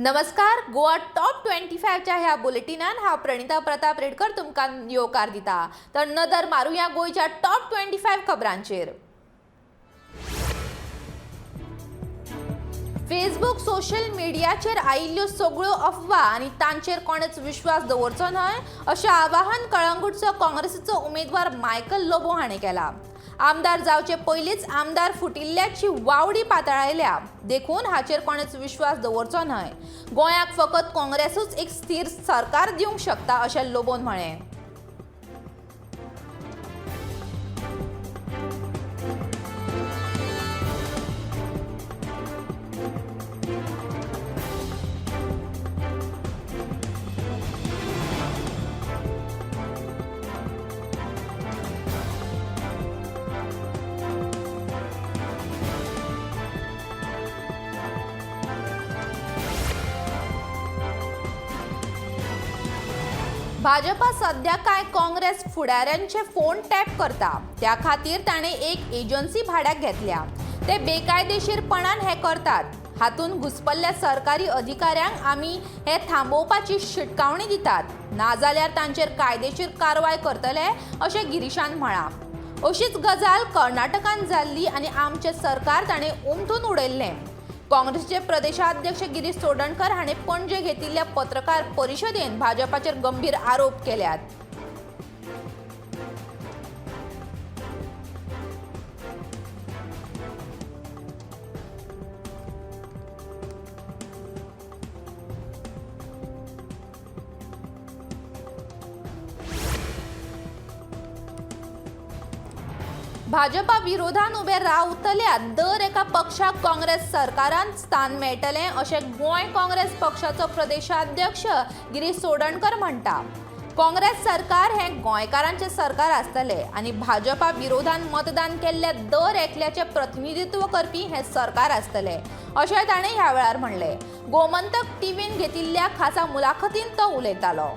नमस्कार. गोवा टॉप 25च्या ह्या बुलेटिनान हांव प्रणिता प्रताप रेडकर तुमकां येवकार दिता. तर नदर मारुया गोयच्या टॉप 25 खबरांचेर. फेसबुक सोशल मीडियाचेर आयिल्ल्यो सगळ्यो अफवा आनी तांचेर कोणेच विश्वास दवरचो न्हय अशें आवाहन कळंगूटचो काँग्रेसीचो उमेदवार मायकल लोबो हाणें केलां. आमदार जावचे पयलींच आमदार फुटिल्ल्याची वावडी पातळायल्या देखून हाचेर कोणेच विश्वास दवरचो न्हय. गोंयाक फकत काँग्रेसूच एक स्थिर सरकार दिवंक शकता अशें लोबोन म्हळें. भाजपा सध्या काय काँग्रेस फुडाऱ्यांचे फोन टॅप करता. त्या खातीर ताणें एक एजन्सी भाड्याक घेतल्या. ते बेकायदेशीरपणान हे करतात. हातून घुसपल्ल्या सरकारी अधिकाऱ्यांक आमी हे थांबोवपाची शिटकावणी दितात, नाजाल्यार तांचेर कायदेशीर कारवाय करतले अशें गिरीशान म्हळां. अशीच गजाल कर्नाटकान जाल्ली आनी आमचें सरकार ताणें उमथून उडयल्लें. काँग्रेसचे प्रदेशाध्यक्ष गिरीश चोडणकर हाणें पणजे घेतिल्ल्या पत्रकार परिशदेंत भाजपाचेर गंभीर आरोप केल्यात. भाजपा विरोधान उबे रावतल्या दर एका पक्षाक काँग्रेस सरकारांत स्थान मेळटलें अशें गोंय काँग्रेस पक्षाचो प्रदेशाध्यक्ष गिरीश चोडणकर म्हणटा. काँग्रेस सरकार हें गोंयकारांचें सरकार आसतलें आनी भाजपा विरोधान मतदान केल्ल्या दर एकल्याचें प्रतिनिधित्व करपी हें सरकार आसतलें अशें ताणें ह्या वेळार म्हणलें. गोमंतक टीव्हीन घेतिल्ल्या खासा मुलाखतींत तो उलयतालो.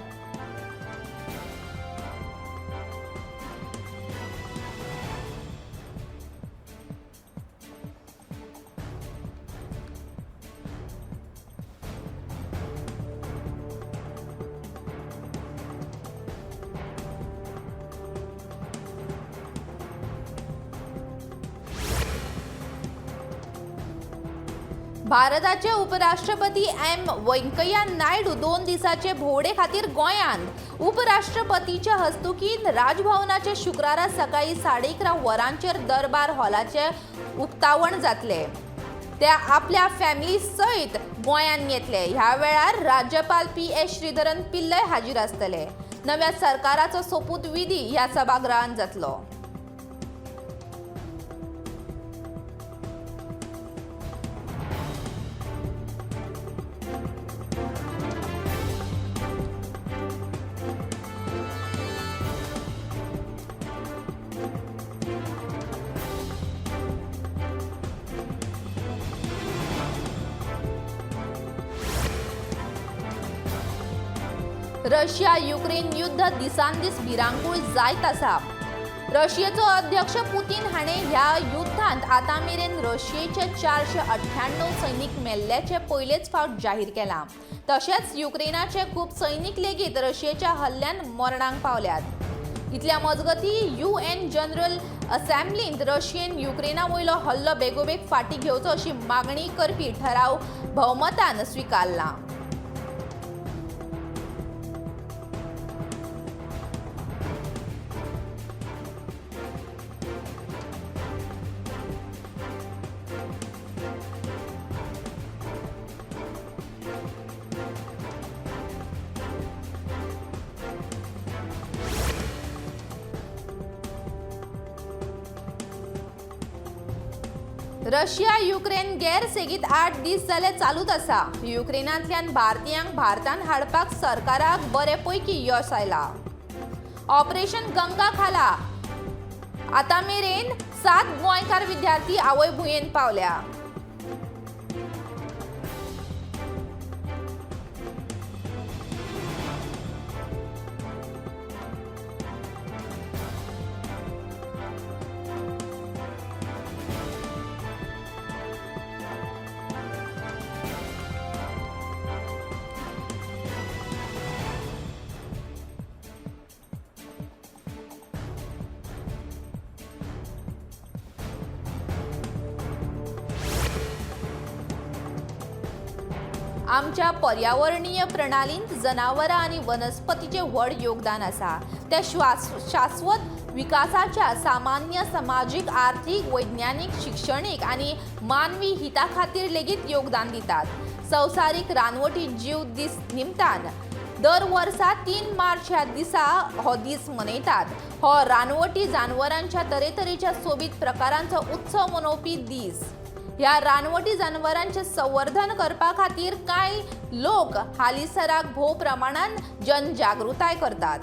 भारताचे उपराष्ट्रपती व्यंकय्या नायडू 2 दिसाचे भोवडे खातीर गोंयांत. उपराष्ट्रपतीच्या हस्तुकीन राजभवनाचे शुक्रारा सकाळी 11:30 वरांचेर दरबार हॉलाचे उक्तावण जातले. ते आपल्या फॅमिली सयत गोंयांत येतले. ह्या वेळार राज्यपाल PS श्रीधरन पिल्लय हाजीर आसतले. नव्या सरकाराचो सोपूत विधी ह्या सभागृहांत जातलो. रशिया युक्रेन युद्ध दिसांदीस भिरांकूळ जायत आसा. रशियेचो अध्यक्ष पुतीन हाणें ह्या युद्धांत आतां मेरेन रशियेचे 498 सैनीक मेल्ल्याचे पयलेच फावट जाहीर केलां. तशेंच युक्रेनाचे खूब सैनीक लेगीत रशियेच्या हल्ल्यान मरणाक पावल्यात. इतल्या मजगतीं UN जनरल असेंब्लींत रशियेन युक्रेना वयलो हल्लो बेगोबेग फाटीं घेवचो अशी मागणी करपी ठराव भोवमतान स्विकारला. रशिया युक्रेन गैर सेगीत 8 दीस जाले चालूच आसा. युक्रेनांतल्यान भारतीयांक भारतांत हाडपाक सरकाराक बरेपैकी यश आयलां. ऑपरेशन गंगा खाला आतां मेरेन 7 गोंयकार विद्यार्थी आवय भुंयेंत पावल्या. आमच्या पर्यावरणीय प्रणालींत जनावरां आणि वनस्पतीचे व्हड योगदान आसा। ते शाश्वत विकासाच्या सामान्य सामाजिक, आर्थीक, वैज्ञानिक, शिक्षणीक आणि मानवी हिता खातीर लेगीत योगदान दितात। संवसारीक रानवटी जीव दीस निमतान दर वर्सा 3 मार्च ह्या दिसा हो दीस मनयतात। हो रानवटी जानवरांच्या तरेतरेच्या सोबीत प्रकारांचो उत्सव मनोवपी दीस। ह्या रानवटी जानवरांचे संवर्धन करपा खातीर कांय लोक हालीसराक भोव प्रमाणात जनजागृताय करतात।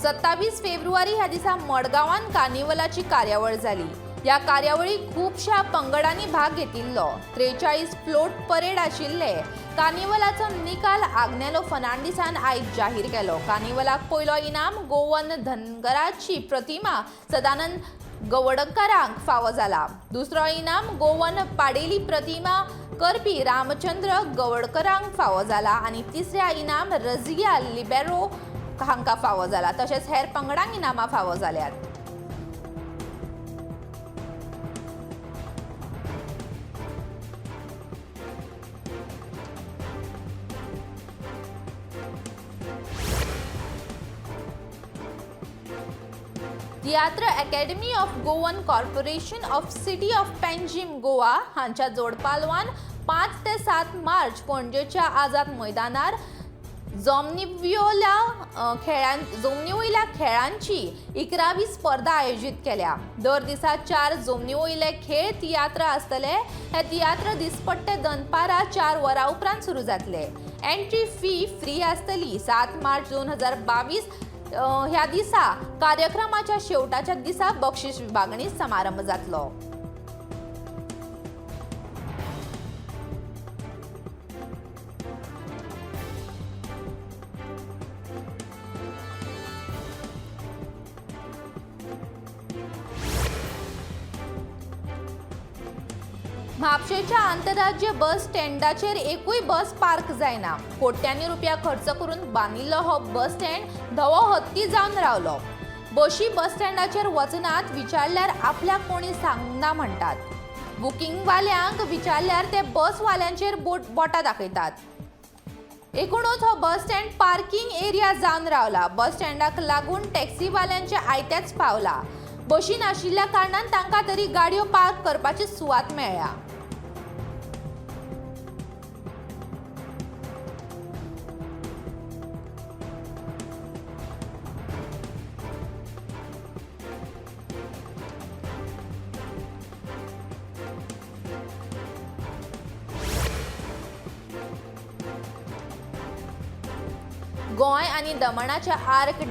27 फेब्रुवारी ह्या दिसा मडगांवान कार्निवलाची कार्यावळ जाली। ह्या कार्यावळीक खुबशा पंगडांनी भाग घेतिल्लो। 43 फ्लोट परेड आशिल्ले। कार्निवलाचो निकाल आग्नेलो फर्नांडिसान आयज जाहीर केलो। कार्निवलाक पयलो इनाम गोवन धनगराची प्रतिमा सदानंद गवडकरांक फावो जाला। दुसरो इनाम गोवन पाडेली प्रतिमा करपी रामचंद्र गवडकरांक फावो जाला आणि तिसऱ्या इनाम रजिया लिबेरो हांका फावो जाला। तशेंच हेर पंगडांक इनामां फावो जाल्यात। Tiatr academy of Goan corporation of city of Panjim Goa हांच्या जोडपालवान 5 ते 7 मार्च पणजेच्या आझाद मैदानार जमनीवयल्या खेळांची 11वी स्पर्धा आयोजित केल्या। दर दिसा 4 जमनीवयले खेळ तियात्र आसतले। हे तियात्र दिसपट्टे दनपारा 4 वरां उपरांत सुरू जातले। एंट्री फी फ्री आसतली। 7 मार्च 2022 ह्या दिसा कार्यक्रमाच्या शेवटाच्या दिसा बक्षीस विभागणी समारंभ जातलो। म्हापशेच्या आंतरराज्य बस स्टँडाचेर एकूय बस पार्क जायना। कोट्यांनी रुपया खर्च करून बांदिल्लो हो बस स्टँड धवो हत्ती जावन रावलो। बशी बस स्टँडाचेर वचनात विचारल्यार आपल्याक कोणी सांगना म्हणटात। बुकींगवाल्यांक विचारल्यार ते बसवाल्यांचेर बोटां दाखयतात। एकूणच हो बस स्टँड पार्किंग एरिया जावन रावला। बस स्टँडाक लागून टॅक्सीवाल्यांचे आयतेच पावला। बशी नाशिल्ल्या कारणान तांकां तरी गाडयो पार्क करपाची सुवात मेळ्ळ्या। गोंय आणि दमणाच्या आर्क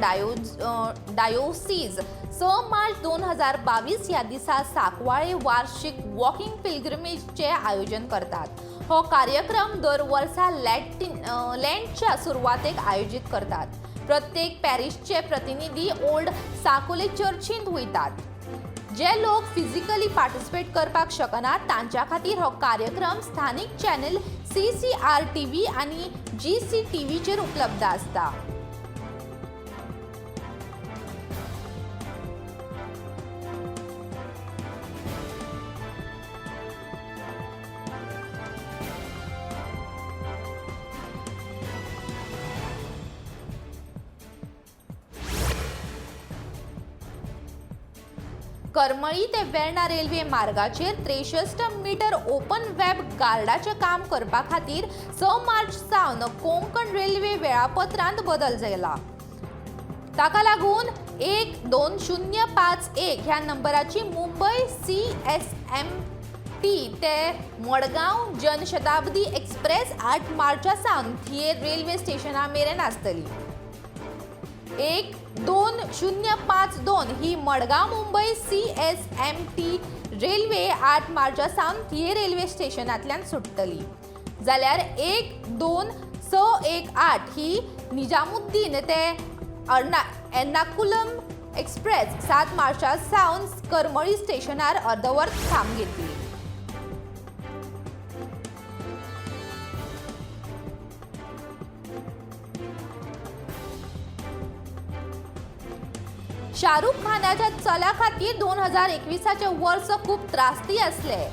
डायोसीज 6 मार्च 2022 ह्या दिसा सांकवाळे वार्षिक वॉकिंग पिलग्रिमेजचे आयोजन करतात। हो कार्यक्रम दर वर्सा लेंटच्या सुरवातेक आयोजित करतात। प्रत्येक पॅरिशचे प्रतिनिधी ओल्ड सांकोले चर्चींत वयतात। जे लोक फिजिकली पार्टिसिपेट करपाक शकनात तांच्या खातीर हो कार्यक्रम स्थानिक चॅनल CCR-TV आणि GCTVचेर उपलब्ध आसता। करमळी ते वेर्णा रेल्वे मार्गाचेर 63 मीटर ओपन वेब गार्डाचे काम करपा खातीर 6 मार्च सावन कोंकण रेल्वे वेळापत्रांत बदल जाला। ताका लागून 12051 ह्या नंबराची मुंबई CSMT ते मडगांव जनशताब्दी एक्सप्रेस 8 मार्चा सावन थिएर रेल्वे स्टेशना मेरेन आसतली। 12052 ही मडगांव मुंबई CSMT रेल्वे 8 मार्चा सावन थिएर रेल्वे स्टेशनांतल्यान सुट्टली। जाल्यार 12618 ही निजामुद्दीन ते एर्नाकुलम एक्सप्रेस 7 मार्चा सावन करमळी स्टेशनार अर्धवर थांब घेतली। शाहरुख खानाच्या चल्या खातीर 2021चे वर्स खूप त्रासदी असले.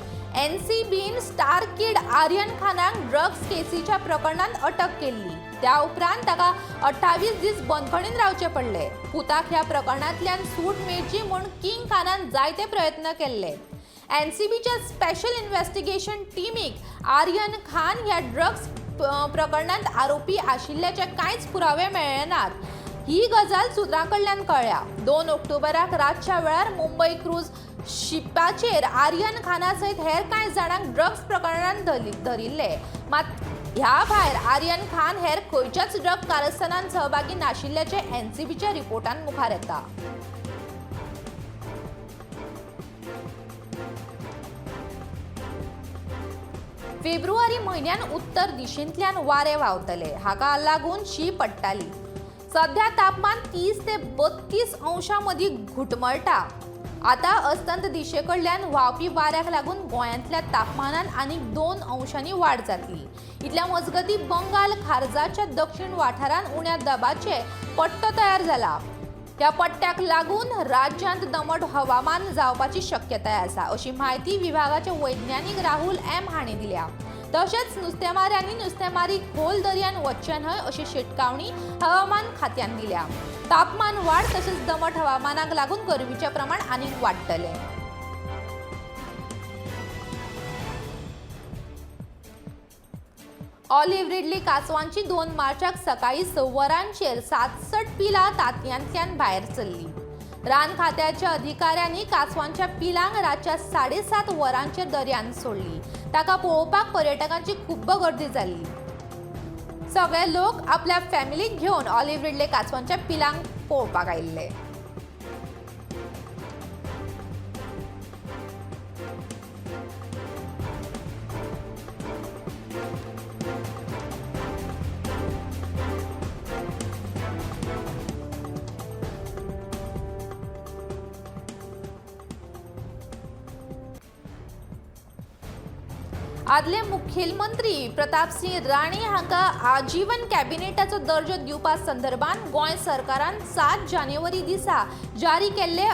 NCBन स्टार किड आर्यन खानाक ड्रग्स केसीच्या प्रकरणात अटक केली. त्या उपरांत ताका 28 दीस बंदखणीत रावचे पडले. पुताक ह्या प्रकरणांतल्यान सूट मेळची म्हूण किंग खानान जायते प्रयत्न केले. NCBच्या स्पेशल इन्व्हेस्टिगेशन टीमीक आर्यन खान ह्या ड्रग्स प्रकरणात आरोपी आशिल्ल्याचे कांयच पुरावे मेळ्ळे नात. ही गजाल सुत्रांकडल्यान कळ्ळ्या. 2 ऑक्टोबराक रातच्या वेळार मुंबई क्रूज शिपाचेर आर्यन खाना सयत हेर कांय जाणांक ड्रग्स प्रकरणात धरिल्ले. मात ह्या भायर आर्यन खान हेर खंयच्याच ड्रग कारस्थानात सहभागी नाशिल्ल्याचे NCBच्या रिपोर्टान मुखार येता. फेब्रुवारी म्हयन्यान उत्तर दिशेंतल्यान वारे व्हांवतले. हाका लागून शी पडटाली. सध्या तापमान 30 ते 32 अंशां मदीं घुटमळटा. आता अस्तंत दिशेकडल्यान व्हांवपी वाऱ्याक लागून गोंयांतल्या तापमानात आनीक 2 अंशांनी वाड जातली. इतल्या मजगतीं बंगाल खारजाच्या दक्षिण वाठारांत उण्या दाबाचे पट्टो तयार जाला. ह्या पट्ट्याक लागून राज्यांत दमट हवामान जावपाची शक्यताय आसा, अशी म्हायती विभागाचे वैज्ञानीक राहुल M हांणी दिल्या. तशेंच नुस्तेमाऱ्यांनी नुस्तेमारी खोल दर्यान वचचे न्हय अशी शिटकावणी हवामान खात्यान दिल्या. तापमान वाड तशेंच दमट हवामानाक लागून गरमीचे प्रमाण आनीक वाडटले. ऑलिव्ह रिडली कासवांची 2 मार्चाक सकाळी 6 वरांचेर 67 पिलां तांतयांतल्यान भायर सरली. रान खात्याच्या अधिकाऱ्यांनी कासवांच्या पिलांक रातच्या 7:30 वरांचेर दर्यान सोडली. ताका पळोवपाक पर्यटकांची खूब गर्दी जाल्ली. सगळे लोक आपल्या फॅमिलीक घेवन ऑलिव्ह रिडले कासवांच्या पिलांक पळोवपाक आयिल्ले. आदले मुखेलमंत्री प्रतापसिंह राणे हांका आजीवन कॅबिनेटाचो दर्जो दिवपा संदर्भात गोंय सरकारान 7 जानेवारी दिसा जारी केल्ले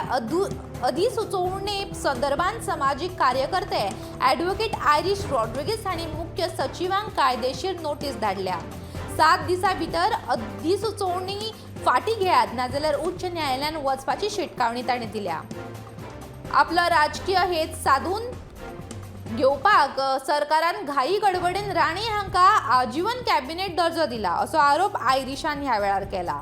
अधिसुचोवणे संदर्भात सामाजीक कार्यकर्ते ॲडव्होकेट आयरिश रॉड्रिगीस हांणी मुख्य सचिवांक कायदेशीर नोटीस धाडल्या. 7 दिसां भितर अधिसुचोवणी फाटी घेयात नाजाल्यार उच्च न्यायालयान वचपाची शिटकावणी ताणें दिल्या. आपलो राजकीय हेत साधून घेवपाक सरकारान घाई गडबडीन राणे हांका आजीवन कॅबिनेट दर्जो दिला असो आरोप आयरिशान ह्या वेळार केला.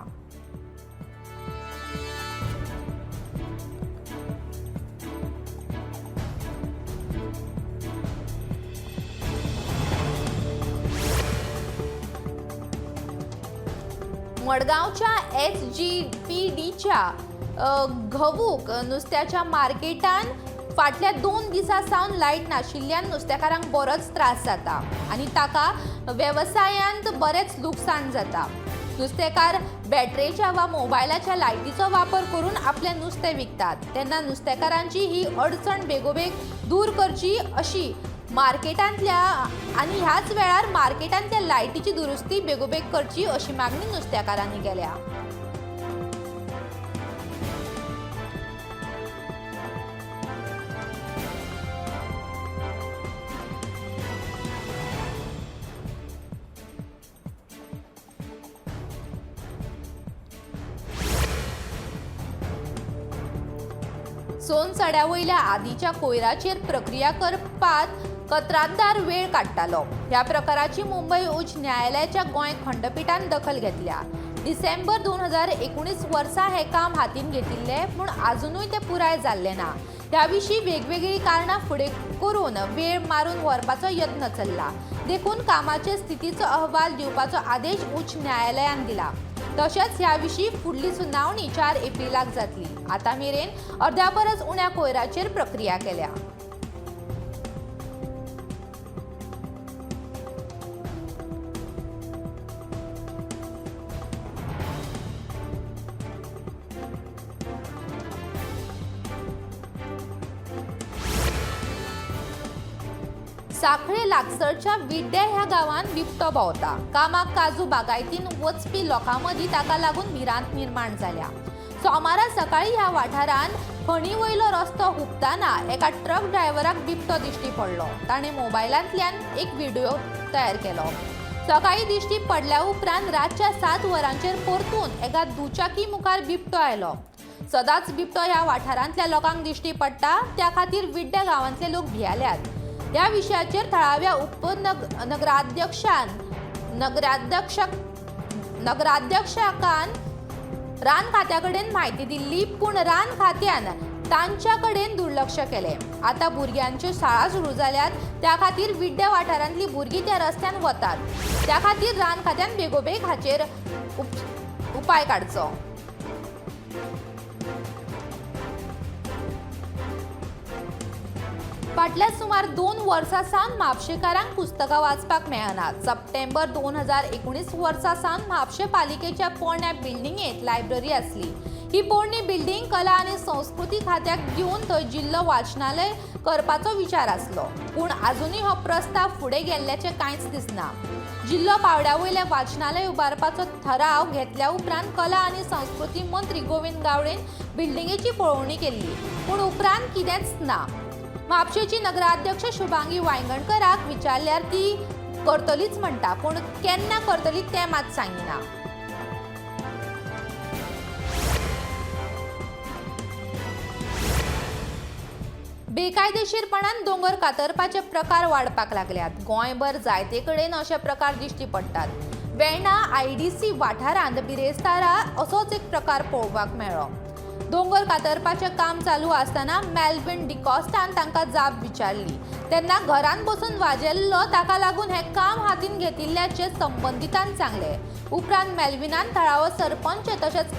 मडगावच्या SGPDच्या घवूक नुस्त्याच्या मार्केटान फाटल्या 2 दिसां सावन लायट नाशिल्ल्यान नुस्तेकारांक बरोच त्रास जाता आनी ताका वेवसायांत बरेच लुकसाण जाता. नुस्तेकार बॅटरेच्या वा मोबायलाच्या लायटीचो वापर करून आपले नुस्तें विकतात. तेन्ना नुस्तेकारांची ही अडचण बेगोबेग दूर करची अशी मार्केटांतल्या आनी ह्याच वेळार मार्केटांतल्या लायटीची दुरुस्ती बेगोबेग करची अशी मागणी नुस्तेकारांनी केल्या. सोनसड्या वयल्या आदीच्या कोयराचेर प्रक्रिया करपात कंत्राटदार वेळ काडटालो. ह्या प्रकाराची मुंबई उच्च न्यायालयाच्या गोंय खंडपीठान दखल घेतल्या. डिसेंबर 2019 वर्सा हे काम हातीन घेतिल्ले पूण अजूनय ते पुराय जाल्ले ना. ह्या विशीं वेगवेगळी कारणां फुडें करून वेळ मारून व्हरपाचो यत्न चल्ला. देखून कामाचे स्थितीचो अहवाल दिवपाचो आदेश उच्च न्यायालयान दिला. तशेंच ह्या विशीं फुडली सुनावणी 4 एप्रिलाक जातली. आता मेरेन अर्द्या परस उण्या कोयराचेर प्रक्रिया केल्या. साखळे लागसरच्या विड्डे ह्या गावात बिबटो भोंवता. कामाक काजू बागायतीन वचपी लोकां मदीं ताका लागून भिरांत निर्माण जाल्या. सोमारा सकाळी ह्या वाठारांत खणी वयलो रस्तो हुबताना एका ट्रक ड्रायव्हराक बिबटो दिश्टी पडलो. ताणें मोबायलांतल्यान एक व्हिडिओ तयार केलो. सकाळी दिश्टी पडल्या उपरांत रातच्या 7 वरांचेर परतून एका दुचाकी मुखार बिबटो आयलो. सदांच बिबटो ह्या वाठारांतल्या लोकांक दिश्टी पडटा, त्या खातीर विड्ड्या गांवांतले लोक भियाल्यात. ह्या विशयाचेर थळाव्या नगराध्यक्षान रान खात्या कडेन म्हायती दिल्ली, पूण रान खात्यान तांच्या कडेन दुर्लक्ष केलें. आतां भुरग्यांच्यो शाळा सुरू जाल्यात, त्या खातीर विड्ड्या वाठारांतलीं भुरगीं त्या रस्त्यान वतात. त्या खातीर रान खात्यान बेगोबेग हाचेर उपाय काडचो. फाटल्या सुमार 2 वर्सां सावन म्हापशेकारांक पुस्तकां वाचपाक मेळनात. सप्टेंबर 2019 वर्सा सावन म्हापशे पालिकेच्या पोरण्या बिल्डिंगेंत लायब्ररी आसली. ही पोरणी बिल्डिंग कला आनी संस्कृती खात्याक दिवन थंय जिल्लो वाचनालय करपाचो विचार आसलो, पूण आजुनूय हो प्रस्ताव फुडें गेल्ल्याचें कांयच दिसना. जिल्लो पावड्या वयलें वाचनालय उबारपाचो थाराव घेतल्या उपरांत कला आनी संस्कृती मंत्री गोविंद गावडेन बिल्डिंगेची पळोवणी केल्ली, पूण उपरांत कितेंच ना. म्हापशेची नगराध्यक्ष शुभांगी वांयगणकराक विचारल्यार ती करतलीच म्हणटा, पूण केन्ना करतली तें मात सांगिना. बेकायदेशीरपणान दोंगर कातरपाचे प्रकार वाडपाक लागल्यात. गोंयभर जायते कडेन अशे प्रकार दिश्टी पडटात. वेर्णा IDC वाठारांत बिरेस्तारा असोच एक प्रकार पळोवपाक मेळ्ळो. दोंगर कातरपाचें काम चालू आसतना मेल्विन डिकॉस्टान तांकां जाप विचारली. तेन्ना घरांत बसून वाजेल्लो, ताका लागून हें काम हातीन घेतिल्ल्याचें संबंदितान सांगलें. उपरांत मेल्विनान थळावो सरपंच तशेंच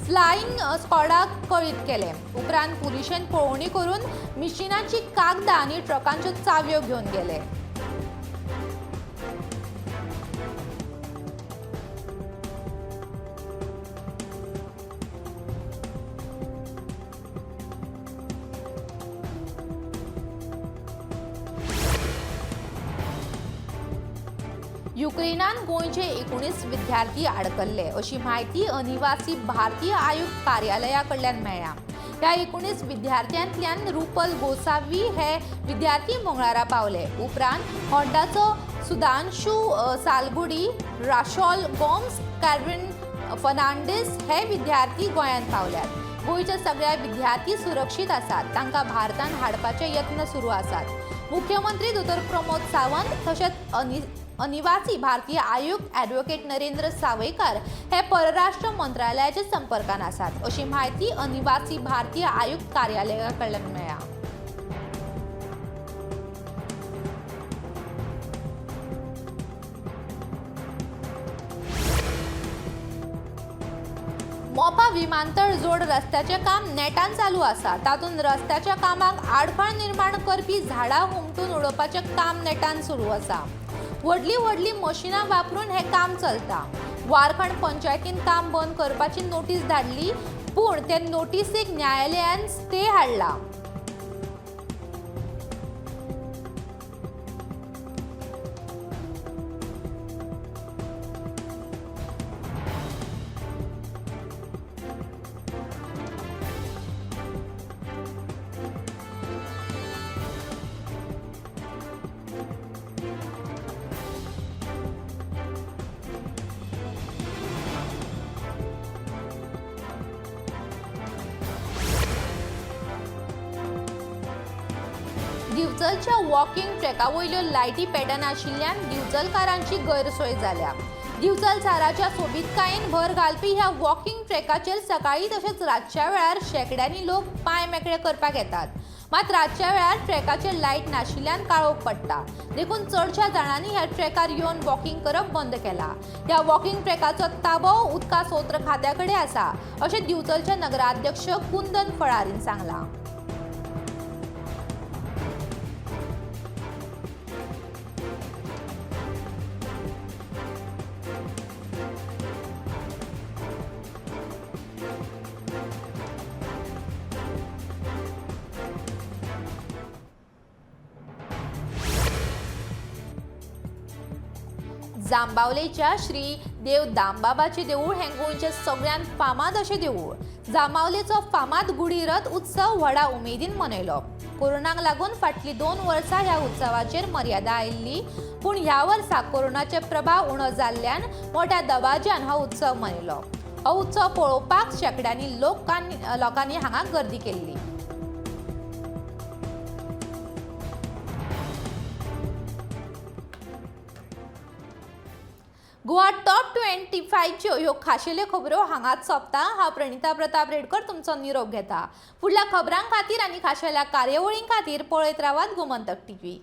फ्लायिंग स्क्वॉडाक कळीत केलें. उपरांत पुलिशेन पळोवणी करून मिशिनाची कागदां आनी ट्रकांच्यो चावयो घेवन गेले. युक्रेनान गोंयचे 19 विद्यार्थी आडकल्ले अशी माहिती अनिवासी भारतीय आयुक्त कार्यालया कडल्यान मेळ्ळ्या. ह्या 19 विद्यार्थ्यांतल्यान रुपल गोसावी हे विद्यार्थी मंगळारा पावले. उपरांत होंडाचो सुधांशू सालगुडी, राशोल गोम्स, कॅरविन फर्नांडीस हे विद्यार्थी गोंयांत पावल्यात. गोंयचे सगळे विद्यार्थी सुरक्षीत आसात. तांकां भारतांत हाडपाचे यत्न सुरू आसात. मुख्यमंत्री दोतोर प्रमोद सावंत तशेंच अनिवासी भारतीय आयुक्त ॲडव्होकेट नरेंद्र सावयकार हे परराष्ट्र मंत्रालयाच्या संपर्कान आसात अशी माहिती अनिवासी भारतीय आयुक्त कार्यालया कडल्यान मेळ्ळ्या. मोपा विमानतळ जोड रस्त्याचें काम नेटान चालू आसा. तातूंत रस्त्याच्या कामाक आडखळ निर्माण करपी झाडां हुमटून उडोवपाचें काम नेटान सुरू आसा. व्हडली मशिनां वापरून हें काम चलता. वारखंड पंचायतीन काम बंद करपाची नोटीस धाडली, पूण ते नोटीसेक न्यायालयान स्टे हाडला. दिवचलच्या वॉकिंग ट्रॅका वयल्यो लायटी पेटनाशिल्ल्यान दिवचलकारांची गैरसोय जाल्या. दिवचल शाराच्या सोबीतकायेन भर घालपी ह्या वॉकिंग ट्रॅकाचेर सकाळी तशेंच रातच्या वेळार शेकड्यांनी लोक पांय मेकळे करपाक येतात. मात रातच्या वेळार ट्रॅकाचेर लायट नाशिल्ल्यान काळोख पडटा. देखून चडशा जाणांनी ह्या ट्रॅकार येवन वॉकिंग करप बंद केला. ह्या वॉकिंग ट्रॅकाचो ताबो उदका सोत्र खात्या कडेन आसा अशें दिवचलचे नगराध्यक्ष कुंदन फळारीन सांगलां. जांबावलेच्या श्री देव दामबाबाचे देऊळ हें गोंयचें सगळ्यात फामाद अशें देऊळ. जामावलेचो फामाद गुढी रथ उत्सव व्हडा उमेदीन मनयलो. कोरोनाक लागून फाटलीं 2 वर्सां ह्या उत्सवाचेर मर्यादा आयिल्ली, पूण ह्या वर्सा कोरोनाचे प्रभाव उणो जाल्ल्यान मोठ्या दबाज्यान हो उत्सव मनयलो. हो उत्सव पळोवपाक शेकड्यांनी लोकांनी हांगा गर्दी केल्ली. गोवा टॉप 25च्यो ह्यो खाशेल्यो खबरो हांगाच सोंपता. हांव प्रणिता प्रताप रेडकर तुमचो निरोप घेता. फुडल्या खबरां खातीर आनी खाशेल्या कार्यावळीं खातीर पळयत रावात गोमंतक टीव्ही.